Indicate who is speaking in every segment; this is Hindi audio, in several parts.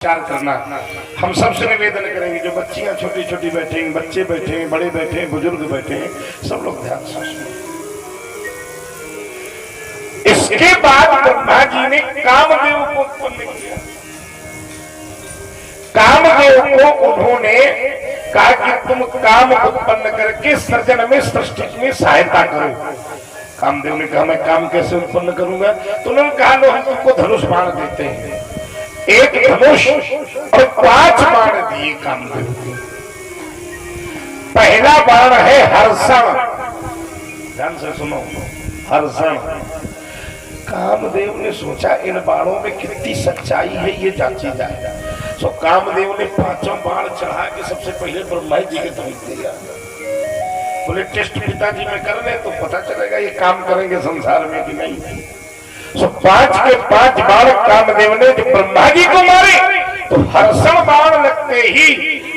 Speaker 1: विचार करना। हम सबसे निवेदन करेंगे, जो बच्चियां छोटी छोटी बैठे हैं, बच्चे बैठे हैं, बड़े बैठे हैं, बुजुर्ग बैठे हैं, सब लोग ध्यान से सुनो। इसके बाद ब्रह्मा जी ने कामदेव को उत्पन्न किया। कामदेव को उन्होंने कहा कि तुम काम उत्पन्न करके सृजन में, सृष्टि में सहायता करो। कामदेव ने कहा मैं काम कैसे उत्पन्न करूंगा? तो उन्होंने कहा लो हम तुमको धनुष बाण देते हैं। एक धनुष और 5 बाण दिए कामदेव को। पहला बाण है हर्षण, ध्यान से सुनो, हर्षण। कामदेव ने सोचा इन बाणों में कितनी सच्चाई है ये जांची जाएगा। सो कामदेव ने 5 बाण चढ़ा के सबसे पहले ब्रह्मा जी के धनुष दिया। बोले टेस्ट पिताजी में कर ले तो पता चलेगा ये काम करेंगे संसार में कि नहीं। सो 5 के 5 बाण कामदेव ने जब ब्रह्मा जी को मारे तो हर्षण बाण लगते ही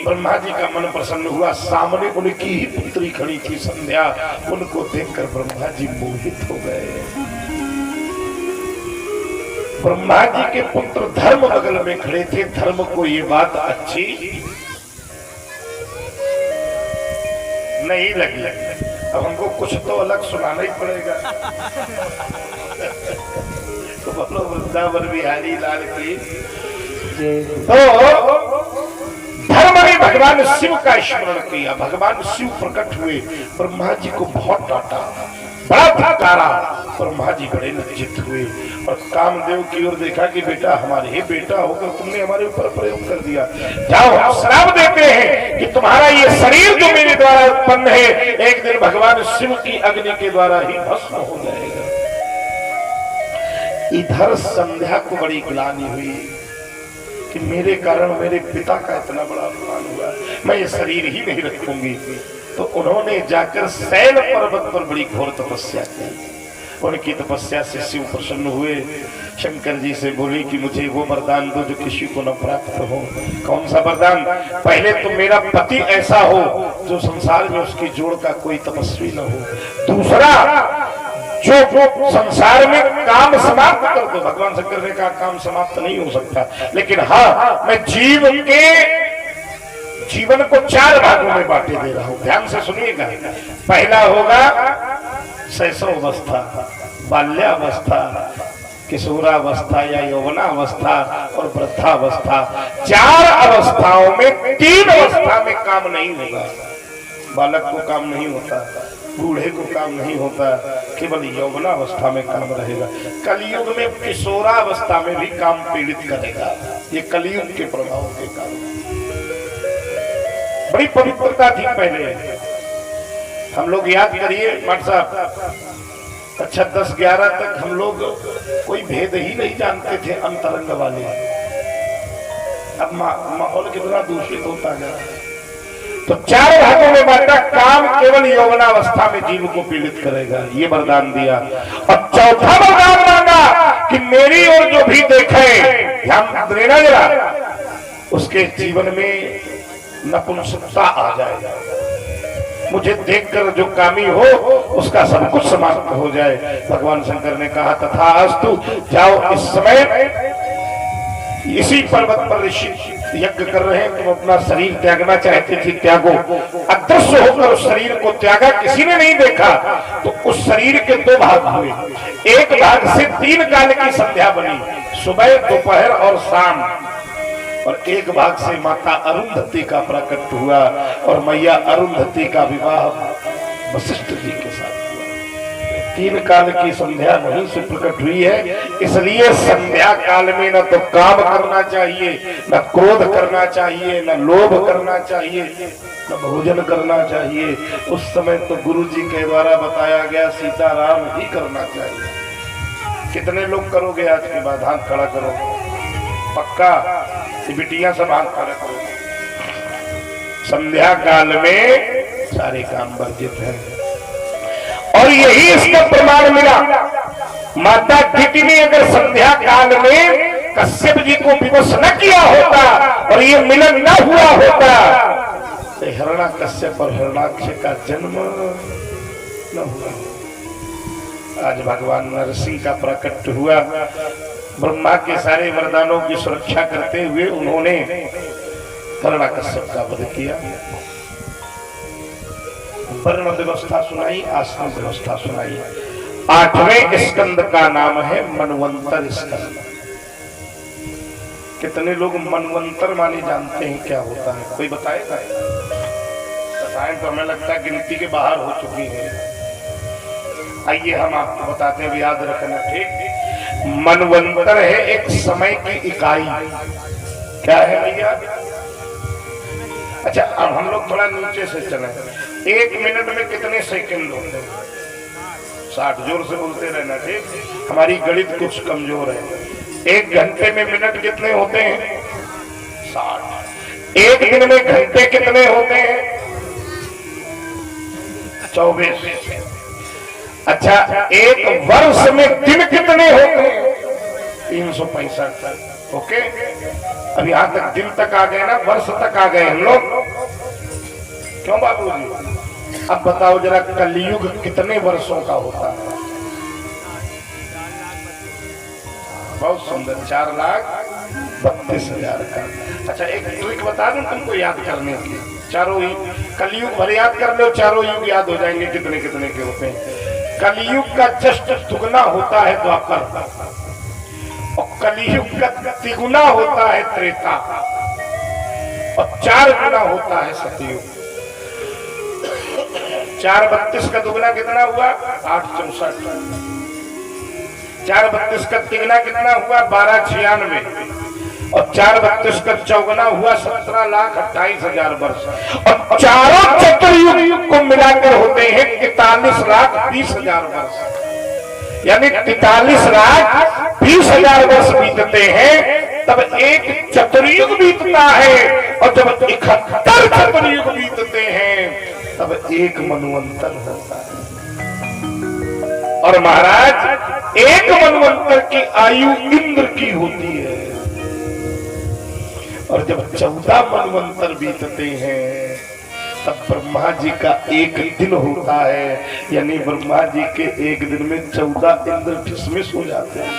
Speaker 1: ब्रह्मा जी का मन प्रसन्न हुआ। सामने उनकी ही पुत्री खड़ी थी संध्या, उनको देखकर ब्रह्मा जी मोहित हो गए। ब्रह्मा जी के पुत्र धर्म बगल में खड़े थे। धर्म को ये बात अच्छी नहीं लगी। अब हमको कुछ तो अलग सुनाना ही पड़ेगा। तो बोलो वृंदावन बिहारी लाल की। तो धर्म ने भगवान शिव का स्मरण किया। भगवान शिव प्रकट हुए, ब्रह्मा जी को बहुत डांटा, बड़ा धकारा। ब्रह्मा जी बड़े लज्जित हुए और कामदेव की ओर देखा कि बेटा हमारे ही बेटा होकर तुमने हमारे ऊपर प्रयोग कर दिया। जाओ हम श्राप देते हैं कि तुम्हारा ये शरीर जो मेरे द्वारा उत्पन्न है एक दिन भगवान शिव की अग्नि के द्वारा ही भस्म हो जाएगा। इधर संध्या को बड़ी ग्लानि हुई कि मेरे कारण मेरे पिता का इतना बड़ा अपमान हुआ, मैं ये शरीर ही नहीं रखूंगी। तो उन्होंने जाकर शैल पर्वत पर बड़ी घोर तपस्या की। उनकी तपस्या से शिव प्रसन्न हुए। शंकर जी से बोली कि मुझे वो वरदान दो जो किसी को न प्राप्त हो। कौन सा वरदान? पहले तो मेरा पति ऐसा हो जो संसार में उसकी जोड़ का कोई तपस्वी न हो। दूसरा जो संसार में काम समाप्त कर दो। भगवान शंकर ने कहा काम समाप्त नहीं हो सकता, लेकिन हाँ मैं जीवन को 4 भागों में बांटे दे रहा हूं। ध्यान से सुनिएगा। पहला होगा शैशवावस्था, बाल्यावस्था, किशोरावस्था या यौवनावस्था और वृद्धावस्था। 4 अवस्थाओं में 3 अवस्था में काम नहीं होगा। बालक को काम नहीं होता, बूढ़े को काम नहीं होता, केवल यौवनावस्था में काम रहेगा। कलयुग में किशोरावस्था में भी काम पीड़ित करेगा। ये कलयुग के प्रभाव के कारण। बड़ी पवित्रता थी पहले। हम लोग याद करिए मठ साहब, अच्छा 10-11 तक हम लोग कोई भेद ही नहीं जानते थे अंतरंग वाले। अब माहौल कितना दूषित होता गया। तो 4 भागों में बांटा। काम केवल यौवनावस्था में जीव को पीड़ित करेगा, ये वरदान दिया। और चौथा वरदान मांगा कि मेरी ओर जो भी देखे, ध्यान देना जरा, उसके जीवन में नपुंसकता आ जाएगा। मुझे देखकर जो कामी हो उसका सब कुछ समाप्त हो जाए। भगवान शंकर ने कहा तथास्तु, जाओ इस समय इसी पर्वत पर ऋषि यज्ञ कर रहे हैं, तुम अपना शरीर त्यागना चाहते थे, त्यागो। अदृश्य होकर उस शरीर को त्यागा, किसी ने नहीं देखा। तो उस शरीर के 2 भाग हुए। एक भाग से 3 काल की संध्या बनी, सुबह, दोपहर और शाम। और एक भाग से माता अरुंधति का प्रकट हुआ और मैया अरुंधति का विवाह वशिष्ठ जी के साथ हुआ। 3 काल की संध्या वहीं से प्रकट हुई है। इसलिए संध्या काल में न तो काम करना चाहिए, न क्रोध करना चाहिए, न लोभ करना चाहिए, न भोजन करना चाहिए। उस समय तो गुरु जी के द्वारा बताया गया सीताराम ही करना चाहिए। कितने लोग करोगे आज के बाद? हाथ खड़ा करो। पक्का? बिटिया सब हाथ खड़ा करो। संध्या काल में सारे काम वर्जित हैं। और यही इसका प्रमाण मिला। माता दिति ने अगर संध्या काल में कश्यप जी को विवश न किया होता और ये मिलन न हुआ होता तो हिरण्यकश्यप और हिरण्याक्ष का जन्म न हुआ। आज भगवान नरसिंह का प्रकट हुआ। ब्रह्मा के सारे वरदानों की सुरक्षा करते हुए उन्होंने हिरण्यकश्यप का वध किया। वर्ण व्यवस्था सुनाई, आश्रम व्यवस्था सुनाई। 8वें स्कंद का नाम है मनवंतर स्कंद। कितने लोग मनवंतर माने जानते हैं क्या होता है? कोई बताएगा? बताएं तो हमें लगता है गिनती के बाहर हो चुकी है। आइए हम आपको बताते हैं, याद रखना। ठीक, मनवंतर है एक समय की इकाई। क्या है भैया? अच्छा, अब हम लोग थोड़ा नीचे से चले। 1 मिनट में कितने सेकंड होते हैं? 60। जोर से बोलते रहना। ठीक, हमारी गणित कुछ कमजोर है। 1 घंटे में मिनट कितने होते हैं? 60। 1 दिन में घंटे कितने होते हैं? 24। अच्छा, 1 वर्ष में दिन कितने होते हैं? 365। ओके, अब यहां तक दिन तक आ गए ना, वर्ष तक आ गए हम लोग। क्यों बाबूजी? अब बताओ जरा, कलयुग कितने वर्षों का होता है? बहुत सुंदर, 4,32,000 का। अच्छा, एक ट्रिक बता दूं तुमको याद करने की। चारों ही कलयुग भर याद कर लो, चारों युग याद हो जाएंगे कितने कितने के होते हैं। कलयुग का जस्ट दुगना होता है द्वापर, और कलयुग का तिगुना होता है त्रेता, और 4 गुना होता है सतयुग। 4,32 का दुगना कितना हुआ? 8,64। 4,32 का तिगुना कितना हुआ? 12,96। और 4,32 का चौगुना हुआ 17,28,000 वर्ष। और चारों चतुर्युग को मिलाकर होते हैं 43,20,000 वर्ष। यानी 43,20,000 वर्ष बीतते हैं, तब एक चतुर्युग बीतता है। और जब 71 चतुर्युग बीतते हैं, तब एक मनवंतर होता है। और महाराज, एक मनवंतर की आयु इंद्र की होती है। और जब 14 मनवंतर बीतते हैं, तब ब्रह्मा जी का 1 दिन होता है। यानी ब्रह्मा जी के 1 दिन में 14 इंद्र डिसमिस हो जाते हैं।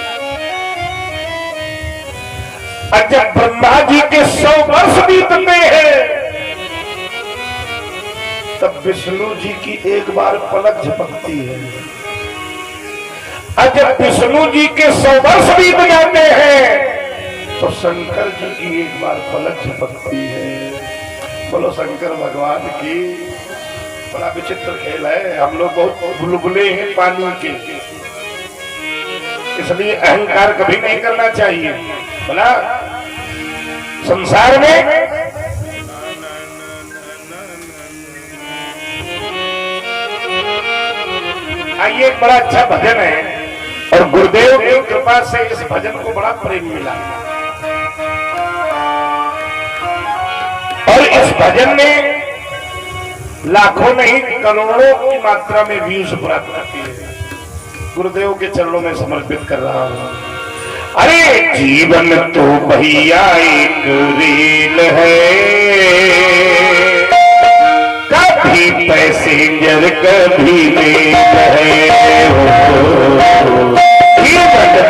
Speaker 1: और जब ब्रह्मा जी के 100 वर्ष बीतते हैं, तब विष्णु जी की एक बार पलक झपकती है। और जब विष्णु जी के 100 वर्ष बीत जाते हैं, तो शंकर जी की एक बार पलक झपकती है। बोलो शंकर भगवान की। बड़ा विचित्र खेल है। हम लोग बहुत बुलबुले हैं पानी के, इसलिए अहंकार कभी नहीं करना चाहिए। बोला संसार में आइए, एक बड़ा अच्छा भजन है, और गुरुदेव की कृपा से इस भजन को बड़ा प्रेम मिला। और इस भजन में लाखों नहीं करोड़ों की मात्रा में व्यूज प्राप्त करती है। गुरुदेव के चरणों में समर्पित कर रहा हूं। अरे जीवन तो भैया एक रील है, कभी पैसेंजर कभी मेल है। जीवन तो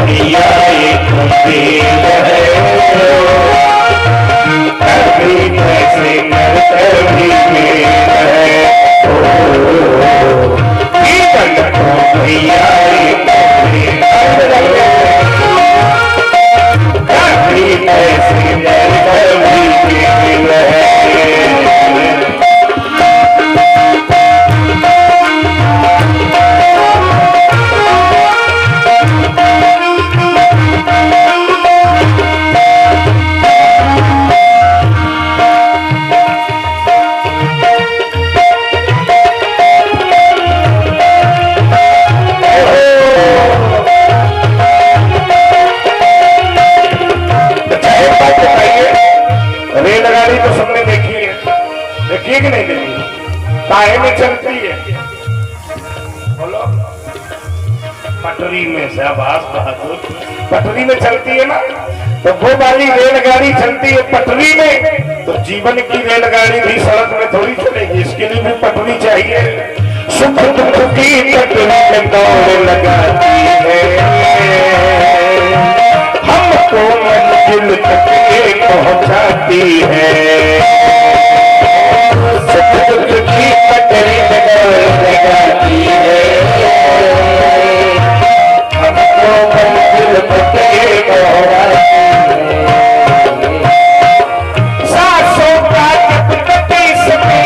Speaker 1: भैया एक रील है, कभी पैसेंजर कभी मेल है। जीवन तो भैया एक रील है, कभी पैसेंजर कभी मेल है। रेलगाड़ी तो सबने देखी है, देखिए कि नहीं देखी? काहे में चलती है? बोलो। पटरी में। शाबाश बहादुर। पटरी में चलती है ना, तो वो वाली रेलगाड़ी चलती है पटरी में, तो जीवन की रेलगाड़ी भी सड़क में थोड़ी चलेगी, इसके लिए भी पटरी चाहिए। सुख दुख की पटरी में दौड़ लगाती है। हमको मंजिल तक ये पहुंचाती है। सतयुग की पटरी लगाती है, हमको मंजिल तक ये पहुंचाती है। सांसों का जब तक इसमें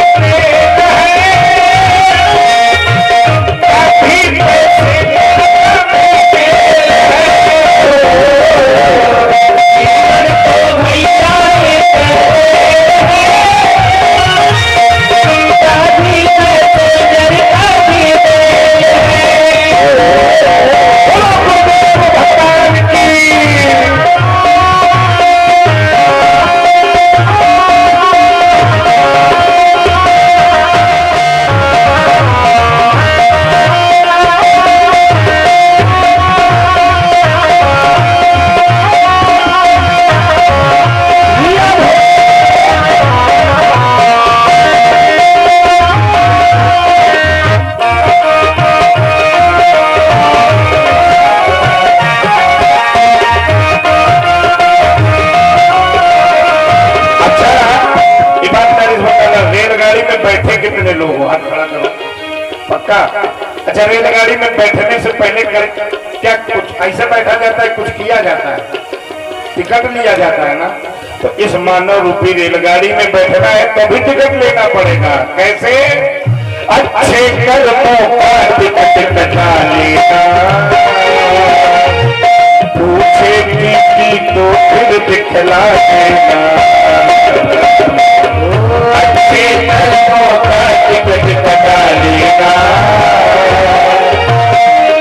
Speaker 1: कितने लोग हो? हाथ खड़ा करो। पक्का? अच्छा, रेलगाड़ी में बैठने से पहले क्या कुछ ऐसा बैठा जाता है, कुछ किया जाता है, टिकट लिया जाता है ना? तो इस मानव रूपी रेलगाड़ी में बैठना है तो भी टिकट लेना पड़ेगा। कैसे? अच्छे कर्मों का टिकट कटा लेना, पूछेगी की तो फिर दिखला देना। अच्छे कर्मों का टिकट कटा लेना,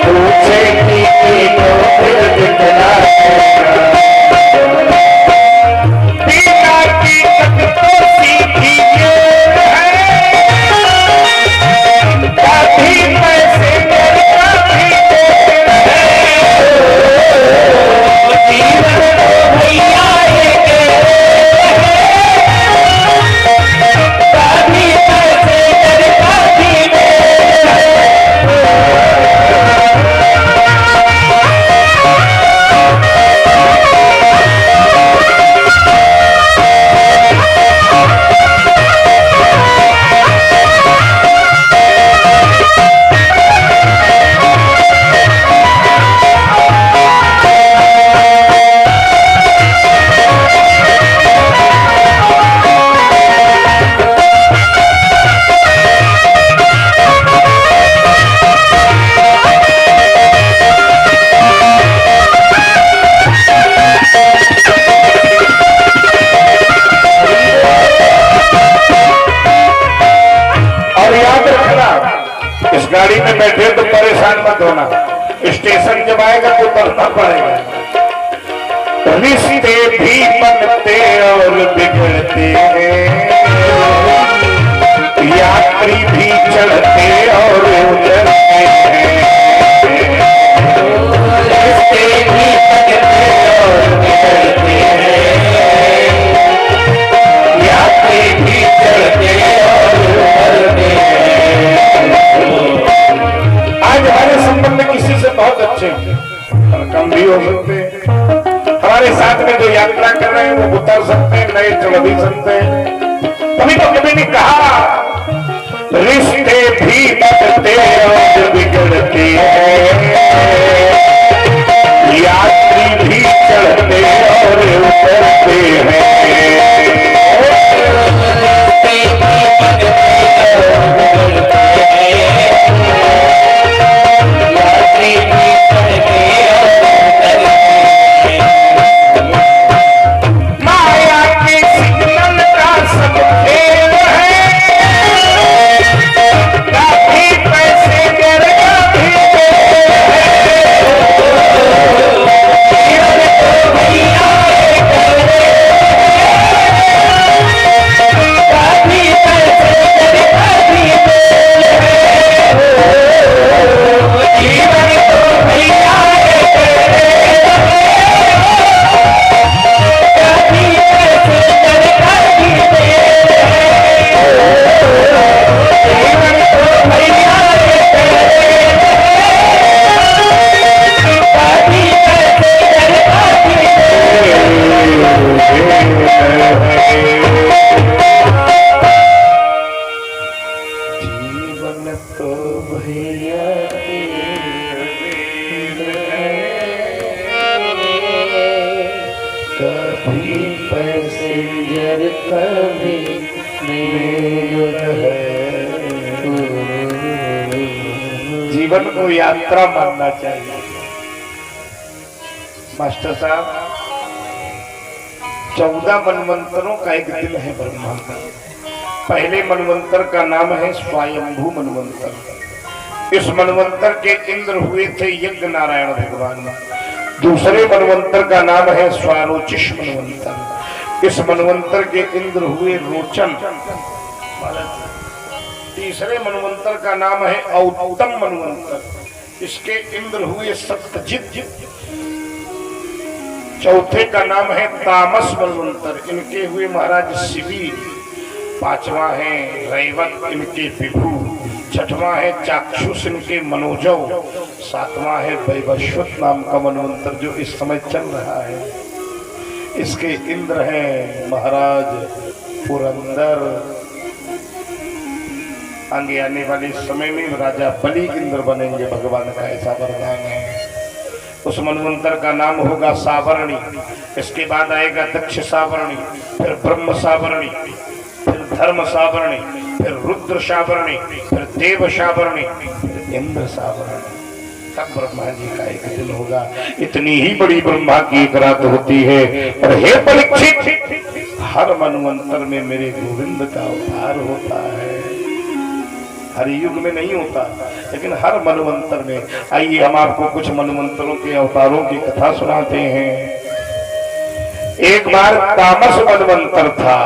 Speaker 1: पूछेगी की तो फिर दिखला देना। बिना टिकट तो सीधी जेल है, कभी पैसे कभी जेल है। जीवन तो भैया गाड़ी में बैठे तो परेशान मत होना, स्टेशन जब आएगा तो उतरना पड़ेगा। रिश्ते भी बनते और बिगड़ते हैं, यात्री भी चढ़ते और उतरते हैं। रिश्ते भी बनते और बिगड़ते हैं, यात्री भी चढ़ते और उतरते हैं। आज हमारे संबंध किसी से बहुत अच्छे और कम भी हो सकते हैं। हमारे साथ में जो यात्रा कर रहे हैं वो उतर सकते हैं, नए चढ़ भी सकते हैं। कभी तो कभी नहीं कहा रिश्ते भी बनते और बिगड़ते हैं, यात्री भी चढ़ते और उतरते हैं। जीवन तो भैया कभी पैसेंजर कभी है। जीवन को यात्रा मानना चाहिए। मास्टर साहब 14 मनवंतरों का एक दिन है ब्रह्मा का। पहले मनवंतर का नाम है स्वयंभू मनवंतर। इस मनवंतर के इंद्र हुए थे यज्ञ नारायण भगवान। दूसरे मनवंतर का नाम है स्वारोचिष मनवंतर। इस मनवंतर के इंद्र हुए रोचन। तीसरे मनवंतर का नाम है औतम मनवंतर। इसके इंद्र हुए सत्यजित। चौथे का नाम है तामस मनवंतर। इनके हुए महाराज शिवी। पांचवा है रैवत, इनके विभु। छठवां है चाक्षुष, इनके मनोजव। सातवां है वैवस्वत नाम का मनवंतर जो इस समय चल रहा है। इसके इंद्र हैं महाराज पुरंदर। आगे आने वाले समय में राजा बलि इंद्र बनेंगे, भगवान का ऐसा वरदान है। उस मनवंतर का नाम होगा सावरणी। इसके बाद आएगा दक्ष सावरणी, फिर ब्रह्म सावरणी, फिर धर्म सावरणी, फिर रुद्र सावरणी, फिर देव सावरणी, फिर इंद्र सावरणी। तब ब्रह्मा जी का एक दिन होगा। इतनी ही बड़ी ब्रह्मा की एक रात होती है। और हे परीक्षित, हर मनवंतर में मेरे गोविंद का अवतार होता है। हर युग में नहीं होता, लेकिन हर मनवंतर में। आइए हम आपको कुछ मनवंतरों के अवतारों की कथा सुनाते हैं। एक बार तामस मनवंतर था।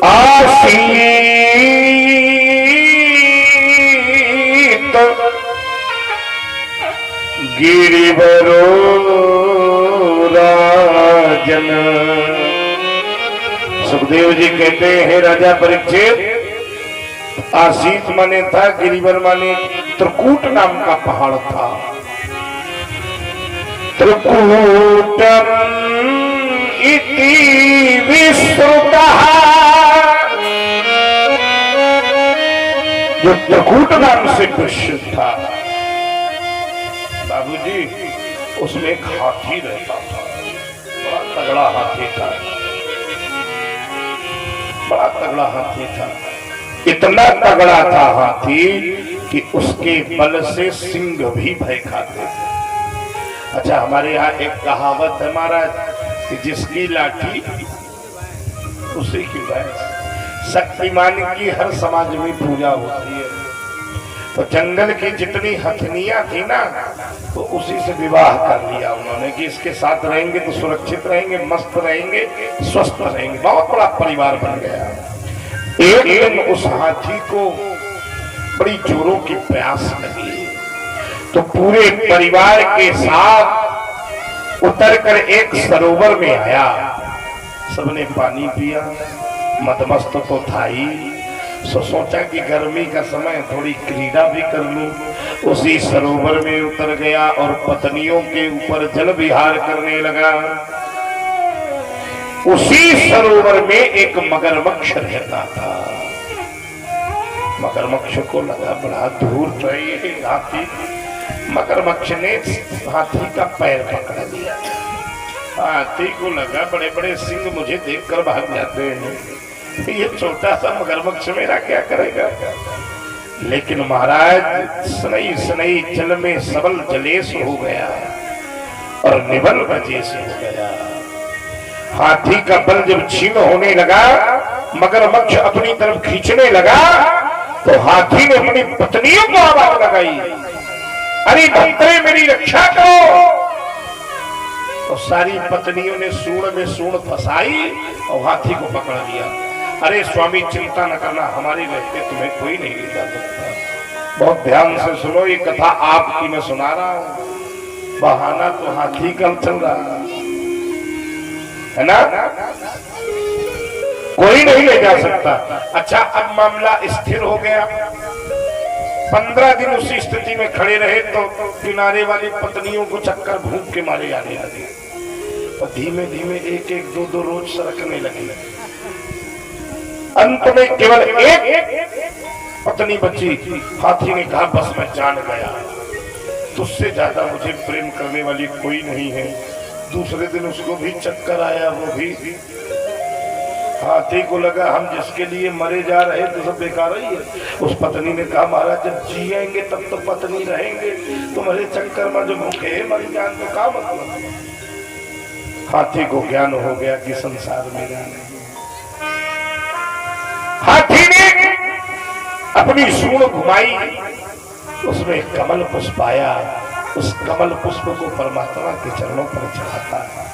Speaker 1: आसीत गिरिवरो राजन। सुखदेव जी कहते हैं राजा परीक्षित, आसीत माने था, गिरिवर माने त्रिकूट नाम का पहाड़ था। त्रिकूटम इति विश्रुतः, जो त्रिकूट नाम से प्रसिद्ध था। बाबूजी, उसमें एक हाथी रहता था। बड़ा तगड़ा हाथी था, बड़ा तगड़ा हाथी था। इतना तगड़ा था हाथी कि उसके बल से सिंह भी भय खाते थे। अच्छा, हमारे यहाँ एक कहावत है महाराज कि जिसकी लाठी उसी की भैंस। शक्तिमान की हर समाज में पूजा होती है। तो जंगल की जितनी हथनियां थी ना, तो उसी से विवाह कर लिया उन्होंने कि इसके साथ रहेंगे तो सुरक्षित रहेंगे, मस्त रहेंगे, स्वस्थ रहेंगे। बहुत बड़ा परिवार बन गया। एक दिन उस हाथी को बड़ी जोरों की प्यास लगी, तो पूरे परिवार के साथ उतरकर एक सरोवर में आया। सबने पानी पिया, मदमस्त तो था ही। सोचा कि गर्मी का समय थोड़ी क्रीड़ा भी कर लूं। उसी सरोवर में उतर गया और पत्नियों के ऊपर जल विहार करने लगा। उसी सरोवर में एक मगरमच्छ रहता था। मगरमच्छ को लगा बड़ा दूर है ये हाथी। मगरमच्छ ने हाथी का पैर पकड़ लिया। हाथी को लगा बड़े बड़े सिंह मुझे देखकर भाग जाते हैं, ये छोटा सा मगरमच्छ मेरा क्या करेगा। लेकिन महाराज सनई सनई जल में सबल जलेस हो गया और निबल बजेस हो गया। हाथी का बल जब क्षीण होने लगा, मगरमच्छ अपनी तरफ खींचने लगा, तो हाथी ने अपनी पत्नियों को आवाज लगाई, अरे भक्तरे मेरी रक्षा करो। तो सारी पत्नियों ने सूंड में सूंड फंसाई और हाथी को पकड़ लिया। अरे स्वामी चिंता न करना, हमारे रहते तुम्हें कोई नहीं ले जा सकता। बहुत ध्यान से सुनो, ये कथा आपकी मैं सुना रहा हूं। बहाना तो हाथी कल चल रहा है ना, कोई नहीं ले जा सकता। अच्छा, अब मामला स्थिर हो गया। 15 दिन उसी स्थिति में खड़े रहे तो किनारे वाली पत्नियों को चक्कर भूख के मारे आने लगे। धीमे धीमे एक एक दो दो रोज सरकने लगे। अंत में केवल एक पत्नी बची। हाथी ने कहा बस मैं जान गया, तुझसे ज्यादा मुझे प्रेम करने वाली कोई नहीं है। दूसरे दिन उसको भी चक्कर आया, वो भी हाथी को लगा हम जिसके लिए मरे जा रहे तो सब बेकार ही है। उस पत्नी ने कहा महाराज जब जिएंगे तब तो पत्नी रहेंगे, तुम्हारे चक्कर में जो भूखे मर जान तो क्या मतलब। हाथी को ज्ञान हो गया कि संसार मेरा नहीं। हाथी ने अपनी सूंड घुमाई, उसमें कमल पुष्प आया। उस कमल पुष्प को परमात्मा के चरणों पर चढ़ाता है।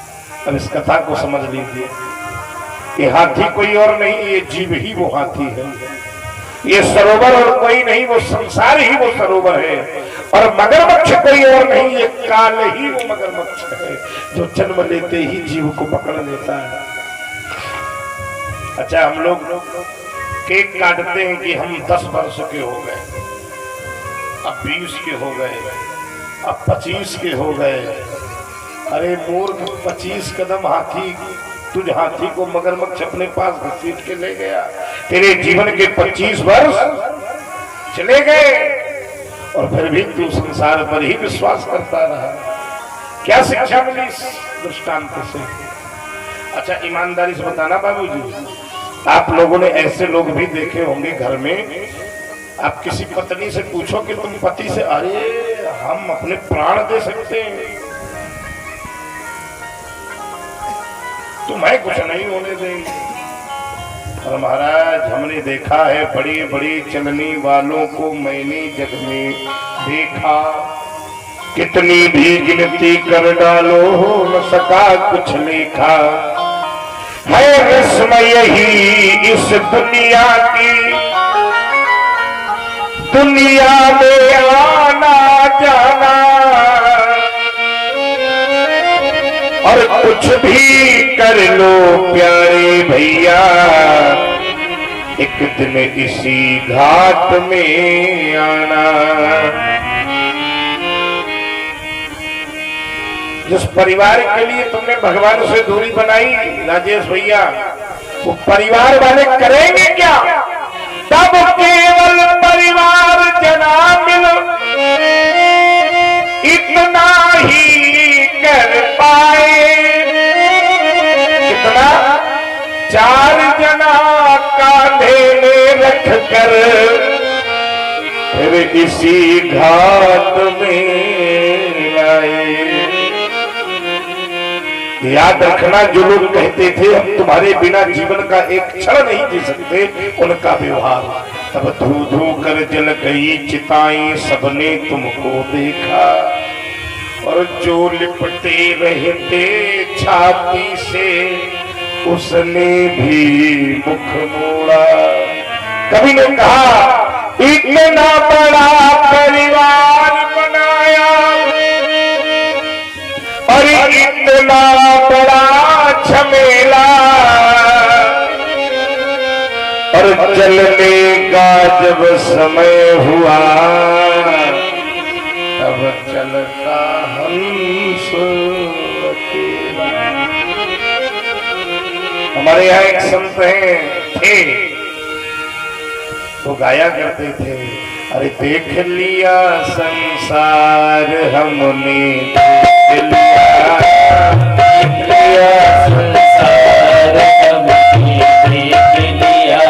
Speaker 1: अब इस कथा को समझ लीजिए, ये हाथी कोई और नहीं, ये जीव ही वो हाथी है। ये सरोवर और कोई नहीं, वो संसार ही वो सरोवर है। और मगरमच्छ कोई और नहीं, ये काल ही वो मगरमच्छ है जो जन्म लेते ही जीव को पकड़ लेता है। अच्छा, हम लोग केक काटते हैं कि हम 10 वर्ष के हो गए, अब 20 के हो गए, अब 25 के हो गए। अरे मूर्ख, 25 कदम हाथी, तुझ हाथी को मगरमच्छ अपने पास घसीट के ले गया। तेरे जीवन के 25 वर्ष चले गए और फिर भी तू संसार पर ही विश्वास करता रहा। क्या शिक्षा मिली इस दृष्टांत से? अच्छा, ईमानदारी से बताना बाबूजी, आप लोगों ने ऐसे लोग भी देखे होंगे घर में, आप किसी पत्नी से पूछो कि तुम पति से, अरे हम अपने प्राण दे सकते हैं, तुम्हें कुछ नहीं होने देंगे। और महाराज हमने देखा है, बड़ी बड़ी चलनी वालों को मैंने जग में देखा, कितनी भी गिनती कर डालो न सका कुछ लेखा। है विस्मय ही इस दुनिया की, दुनिया में आना जाना, और कुछ भी कर लो प्यारे भैया, एक दिन इसी घाट में आना। जिस परिवार के लिए तुमने भगवान से दूरी बनाई राजेश भैया, वो परिवार वाले करेंगे क्या? तब केवल परिवार जना मिल इतना ही कर पाए। कितना? 4 जना कांधे में रख कर फिर इसी घाट में आए। याद रखना, जो लोग कहते थे हम तुम्हारे बिना जीवन का एक क्षण नहीं जी सकते, उनका व्यवहार तब धू धू कर जल गई चिताएं, सबने तुमको देखा। और जो लिपटे रहते छाती से, उसने भी मुख मोड़ा। कभी ने कहा इतना बड़ा परिवार बनाया और इतना बड़ा झमेला, और चलने का जब समय हुआ तब चलता हंस अकेला। हमारे यहाँ एक संत थे, तो गाया करते थे, अरे देख लिया संसार हमने, देख लिया संसार हमने, देख लिया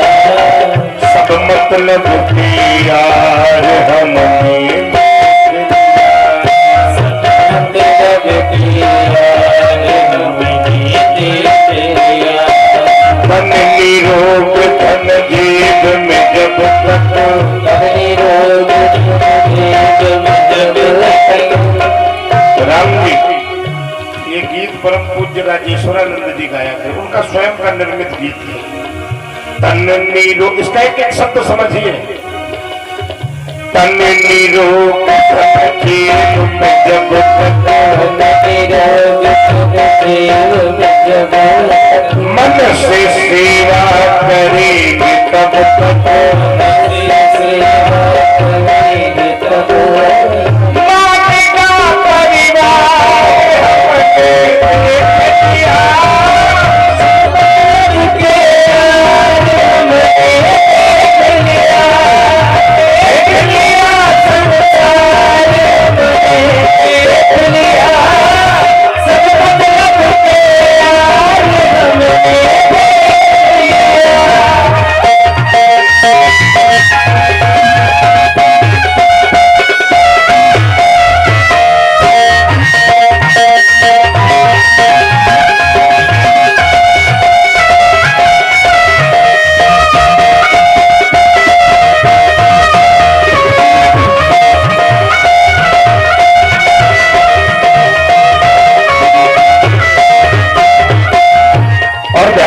Speaker 1: सब मतलब यार हमने, मन निरोग धन जेब में जब तक, राम जी ये गीत परम पूज्य राजेश्वरानंद जी गाया थे, उनका स्वयं का निर्मित गीत है। तन निरोग, इसका एक एक शब्द समझिए। तन निरोग धन जेब में जब तक, मन से सेवा करेगी तब तक, मानेगा परिवार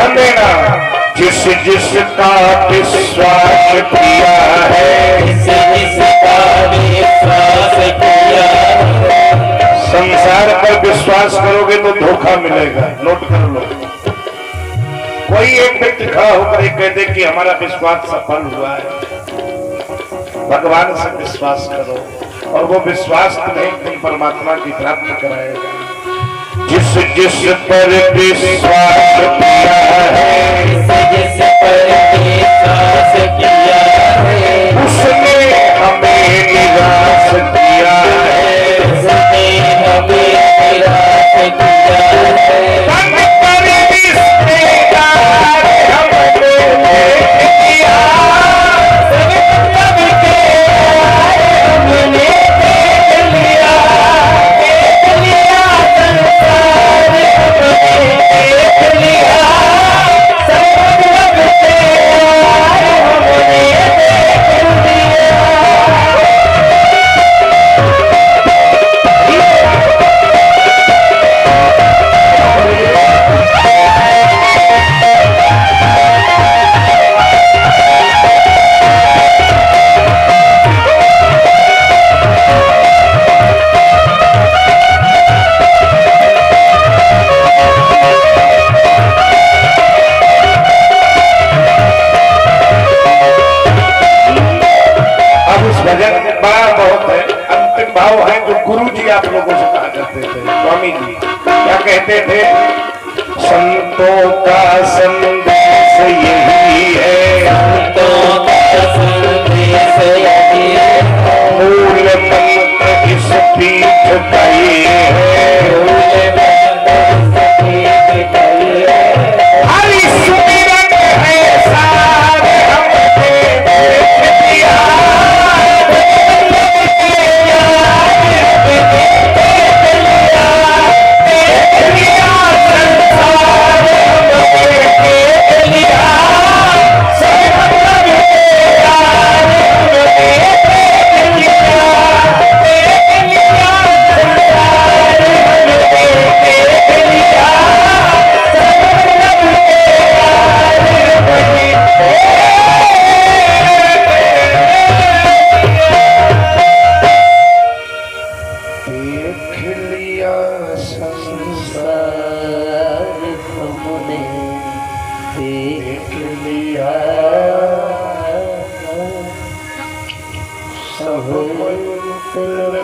Speaker 1: ध्यान देना, जिस जिसका विश्वास किया है,
Speaker 2: जिस जिसका विश्वास किया है,
Speaker 1: संसार पर विश्वास करोगे तो धोखा मिलेगा। नोट कर लो। कोई एक व्यक्ति खड़ा होकर कह दे कि हमारा विश्वास सफल हुआ है, भगवान से विश्वास करो और वो विश्वास तुम्हें परमात्मा की प्राप्त कराएगा। जिस जिस पर विश्वास किया है,
Speaker 2: जिस पर विश्वास किया है,
Speaker 1: उसने हमें निराश किया है,
Speaker 2: उसने हमें निराश किया है।
Speaker 1: तन पर रिश्तेदार हमने देख लिया,
Speaker 2: सब के हमने देख लिया, संसार हमने देख लिया, सब हमने देख लिया।
Speaker 1: अब इस भजन में बड़ा बहुत है, अंतिम भाव है जो गुरु जी आप लोगों से कहा करते थे। स्वामी जी क्या कहते थे? संतों का संदेश यही है,
Speaker 2: तो संदेश यही है,
Speaker 1: मूल मंत्र इस पीठ का ये है, हरि सुमिरन है सारे हमने देख लिया, देख लिया संसार
Speaker 2: हमने
Speaker 1: देख लिया, सब मंत्र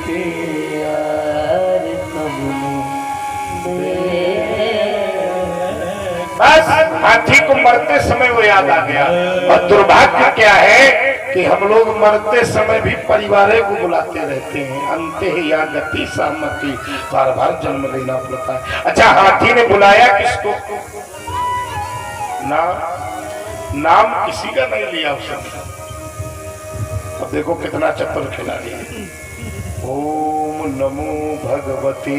Speaker 1: के
Speaker 2: यार हमने
Speaker 1: बस हाथी को मरते समय वो याद आ गया। और दुर्भाग्य क्या है कि हम लोग मरते समय भी परिवार को बुलाते रहते हैं। अंते ही या गति सहमति, बार बार जन्म लेना पड़ता है। अच्छा, हाथी ने बुलाया किसको? नाम किसी का नहीं लिया उसने। अब देखो कितना चतुर खिलाड़ी है। ओम नमो भगवते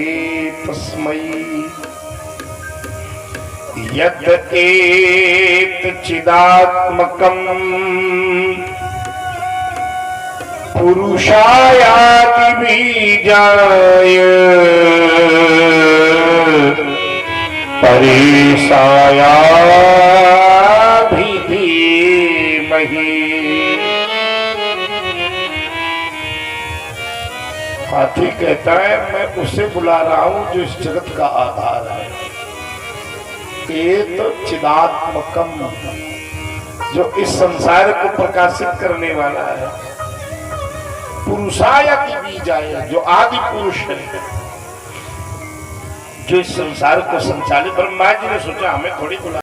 Speaker 1: तस्मै यत् एत चिदात्मकम् पुरुषायाति बीजाय परेशाया भी धीमहि। हाथी कहता है मैं उसे बुला रहा हूं जो इस जगत का आधार है। एत चिदात्मकम, जो इस संसार को प्रकाशित करने वाला है। पुरुषायति बीजाय, जो आदि पुरुष है, जो इस संसार को संचालित। ब्रह्मा जी ने सोचा हमें थोड़ी बुला